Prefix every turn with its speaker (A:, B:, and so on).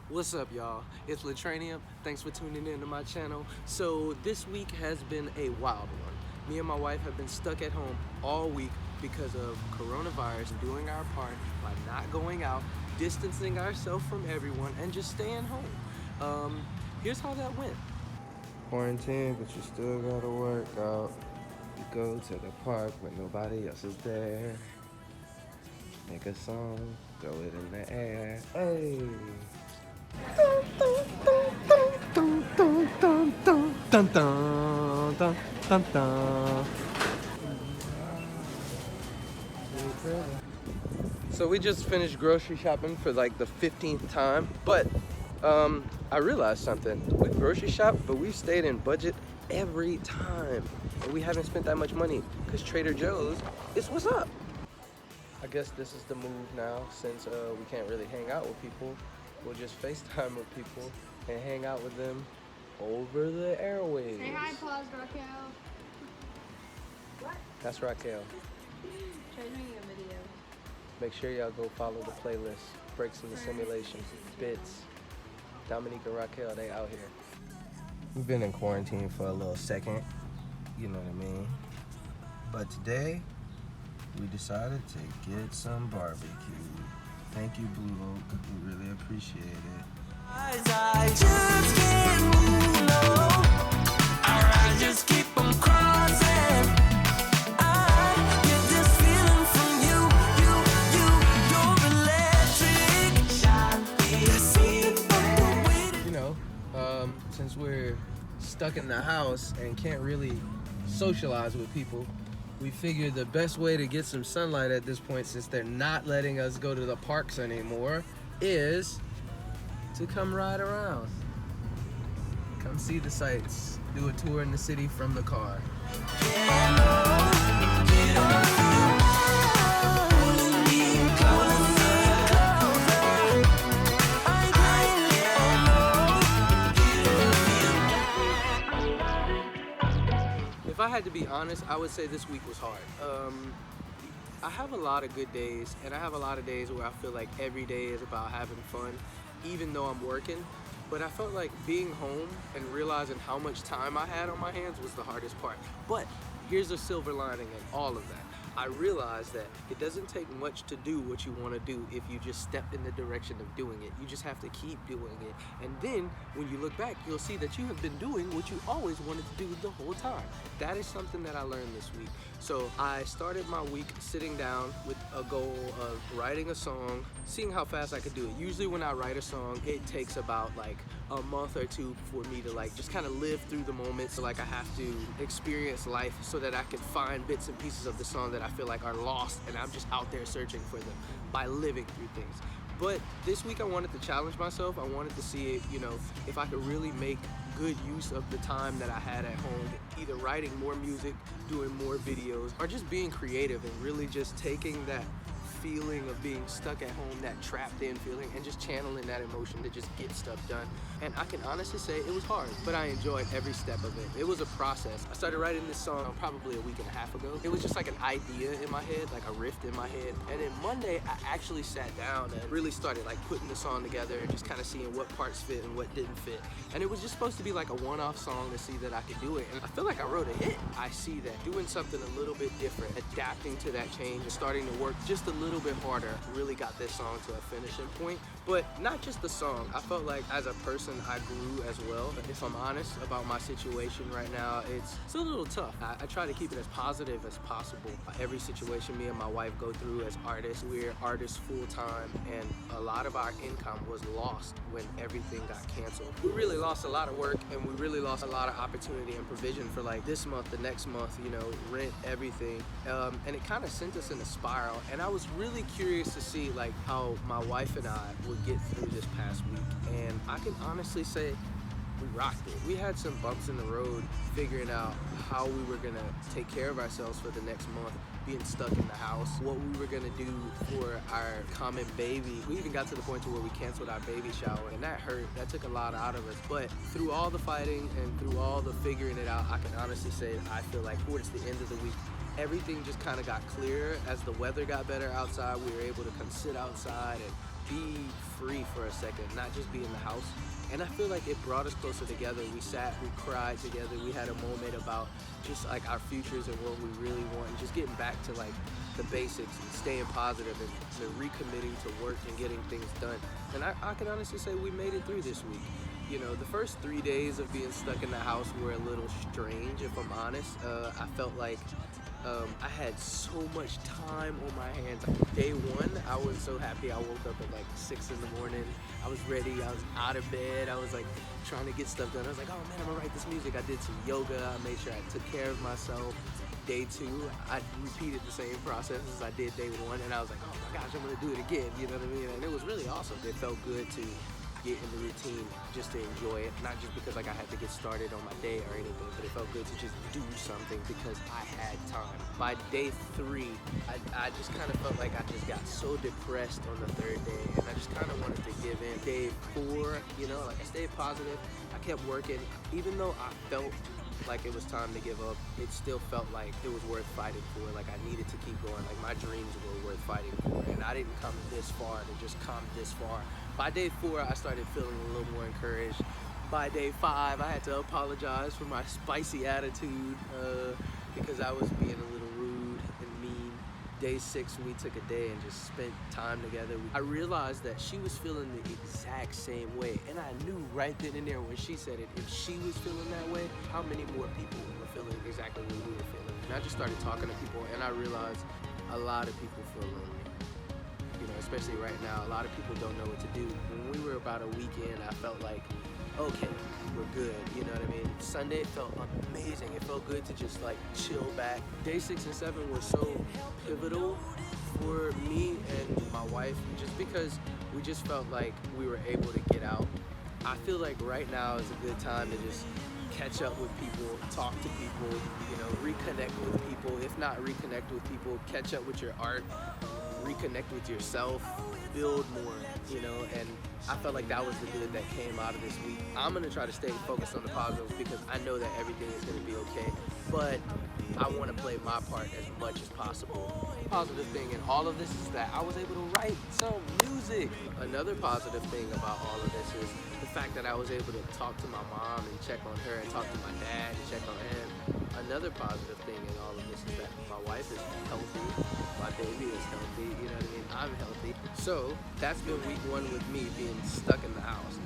A: What's up, y'all? It's LeTrainiump. Thanks for tuning in to my channel. So this week has been a wild one. Me and my wife have been stuck at home all week because of coronavirus and doing our part by not going out, distancing ourselves from everyone, and just staying home. Here's how that went. Quarantine, but you still gotta work out. You go to the park when nobody else is there. Make a song, throw it in the air. Hey! So we just finished grocery shopping for like the 15th time, but I realized something. We grocery shop, but we stayed in budget every time. And we haven't spent that much money because Trader Joe's is what's up. I guess this is the move now since we can't really hang out with people. We'll just FaceTime with people and hang out with them over the airwaves.
B: Say hi, pause, Raquel. What?
A: That's Raquel.
B: Try doing a video.
A: Make sure y'all go follow the playlist. Breaks in the Simulation, Bits, Dominique and Raquel, they out here. We've been in quarantine for a little second, you know what I mean? But today, we decided to get some barbecue. Thank you, Blue Oak. We really appreciate it.
C: I just can't move, no. Our eyes just keep on crossing. I get this feeling from you, you're electric.
A: You know, since we're stuck in the house and can't really socialize with people, we figured the best way to get some sunlight at this point, since they're not letting us go to the parks anymore, is to come ride around. Come see the sights. Do a tour in the city from the car. If I had to be honest, I would say this week was hard. I have a lot of good days, and I have a lot of days where I feel like every day is about having fun, even though I'm working. But I felt like being home and realizing how much time I had on my hands was the hardest part. But here's a silver lining in all of that. I realized that it doesn't take much to do what you want to do if you just step in the direction of doing it. You just have to keep doing it. And then when you look back, you'll see that you have been doing what you always wanted to do the whole time. That is something that I learned this week. So I started my week sitting down with a goal of writing a song, seeing how fast I could do it. Usually when I write a song, it takes about like a month or two for me to like just kind of live through the moments. So like I have to experience life so that I can find bits and pieces of the song that I feel like are lost, and I'm just out there searching for them by living through things. But this week I wanted to challenge myself. I wanted to see, you know, if I could really make good use of the time that I had at home, either writing more music, doing more videos, or just being creative and really just taking that feeling of being stuck at home, that trapped in feeling, and just channeling that emotion to just get stuff done. And I can honestly say it was hard, but I enjoyed every step of it. It was a process. I started writing this song probably a week and a half ago. It was just like an idea in my head, like a riff in my head. And then Monday, I actually sat down and really started like putting the song together and just kind of seeing what parts fit and what didn't fit. And it was just supposed to be like a one-off song to see that I could do it. And I feel like I wrote a hit. I see that doing something a little bit different, adapting to that change and starting to work just a little bit harder really got this song to a finishing point. But not just the song. I felt like as a person I grew as well. If I'm honest about my situation right now, it's a little tough. I try to keep it as positive as possible. Every situation me and my wife go through as artists, we're artists full time, and a lot of our income was lost when everything got canceled. We really lost a lot of work, and we really lost a lot of opportunity and provision for like this month, the next month, you know, rent, everything. And it kind of sent us in a spiral. And I was really curious to see like how my wife and I would get through this past week. And I can honestly say we rocked it. We had some bumps in the road figuring out how we were gonna take care of ourselves for the next month, being stuck in the house, what we were gonna do for our common baby. We even got to the point to where we canceled our baby shower, and that hurt. That took a lot out of us. But through all the fighting and through all the figuring it out, I can honestly say I feel like towards the end of the week, everything just kind of got clearer. As the weather got better outside, we were able to come sit outside and be free for a second, not just be in the house. And I feel like it brought us closer together. We sat, we cried together, we had a moment about just like our futures and what we really want, and just getting back to like the basics and staying positive and to recommitting to work and getting things done. And I can honestly say we made it through this week. You know, the first 3 days of being stuck in the house were a little strange, if I'm honest. I felt like I had so much time on my hands. Day one, I was so happy. I woke up at like 6 in the morning. I was ready. I was out of bed. I was like trying to get stuff done. I was like, oh man, I'm gonna write this music. I did some yoga. I made sure I took care of myself. Day two, I repeated the same process as I did day one, and I was like, oh my gosh, I'm gonna do it again. You know what I mean? And it was really awesome. It felt good to get in the routine, just to enjoy it, not just because like I had to get started on my day or anything, but it felt good to just do something because I had time. By day three, I just kind of felt like I just got so depressed on the third day, and I just kind of wanted to give in. Day four, you know, like I stayed positive, I kept working, even though I felt like it was time to give up, it still felt like it was worth fighting for. Like I needed to keep going. Like my dreams were worth fighting for, and I didn't come this far to just come this far. By day four, I started feeling a little more encouraged. By day five, I had to apologize for my spicy attitude because I was being a little rude and mean. Day six, we took a day and just spent time together. I realized that she was feeling the exact same way, and I knew right then and there when she said it, if she was feeling that way, how many more people were feeling exactly what we were feeling? And I just started talking to people, and I realized a lot of people feel lonely. You know, especially right now, a lot of people don't know what to do. When we were about a weekend, I felt like, okay, we're good, you know what I mean? Sunday felt amazing. It felt good to just like chill back. Day 6 and 7 were so pivotal for me and my wife, just because we just felt like we were able to get out. I feel like right now is a good time to just catch up with people, talk to people, you know, reconnect with people. If not reconnect with people, catch up with your art, reconnect with yourself, build more, you know, and I felt like that was the good that came out of this week. I'm gonna try to stay focused on the positives because I know that everything is gonna be okay, but I wanna play my part as much as possible. The positive thing in all of this is that I was able to write some music. Another positive thing about all of this is the fact that I was able to talk to my mom and check on her, and talk to my dad and check on him. Another positive thing in all of this is that my wife is healthy, my baby is healthy, you know what I mean? I'm healthy. So that's been week one with me being stuck in the house.